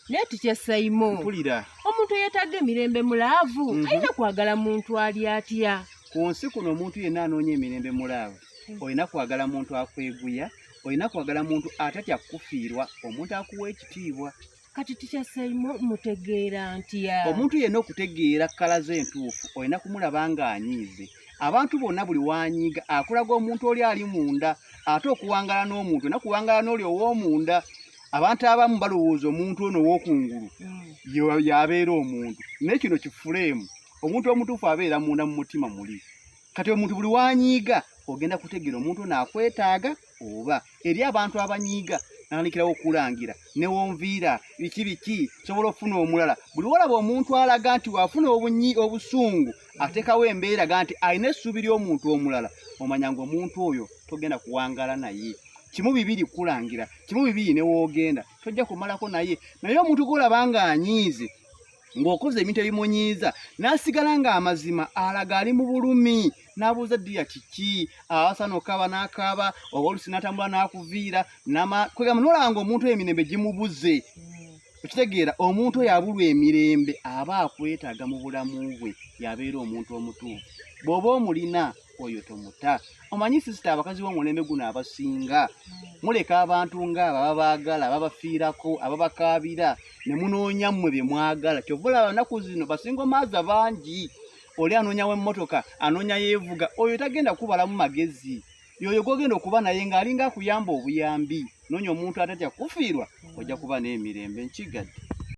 Neti kya Saimo. Mpulira. Omuntu yeetaaga emirembe mulaavu alina kwagala muntu ali atya. Ku nsi kuno omuntu yenna anoonya emirembe mulaavu. Olina kwagala muntu akweguya, olina kwagala muntu atatya kufiirwa, omuntu akuwa ekitiibwa. Kati tikya Saimo mutegeera ntya? Omuntu yenna okutegeera kkala ze entuufu olina kumulaba ng'anyiize. Abantu bonna buli wanyiiga akulaga omuntu oli ali munda, ate okuwangala n'omuntu olina kuwangala n'oli ow'omunda. Abantu abamu balowooza omuntu ono ow'okungulu y'abeera omuntu. Naye kino kifuleemu. Omuntu omutuufu abeera munda mu mutima muli. Kati omuntu buli wanyiiga ogenda kutegeera omuntu ono akwetaaga oba. Eri abantu abanyiiga nanikirawo okulangira ne wonviira biki sobola ofuna omulala. Buli walaba omuntu alaga nti wafuna obusungu atekawo embeera ganti alina essuubi ly'omuntu omulala, omanya ng'omuntu oyo togenda kuwangala naye. Kimu bibiri kulangira, kimu bibiri ne woogenda tojja kumalako naye. Naye omuntu gw'olaba ng'anyiize ng'okoze ebintu ebimunyiiza n'asigala ng'amazima alaga ali mu bulumi, n'abuuza ddiya kiki, awasana okaaba n'akaaba, oba olusi n'atambula n'akuviira, kwegamba n'olaba ng'omuntu oyo emirembe gimubuze. Okitegeera omuntu oyo abulwa emirembe aba akwetaaga mu bulamu bwe, yabeera omuntu omutuufu. Bw'oba omulina oyo tomuta. Omanyi sisita abakazi b'omulembe guno abasinga muleka abantu ng'abo ababaagala, ababafiirako, ababakaabira, ne munoonya mmwe bye mwagala. Kyova olaba nnaku zino basinga maaza bangi. Oli anoonyawo emmotoka, anoonya yeevuga, oyo tagenda kubalamu magezi. Yoyo gw'ogenda okuba naye ng'alinga akuyamba obuyambi. Noonya omuntu atatya kufiirwa, ojja kuba n'emirembe nkigadde.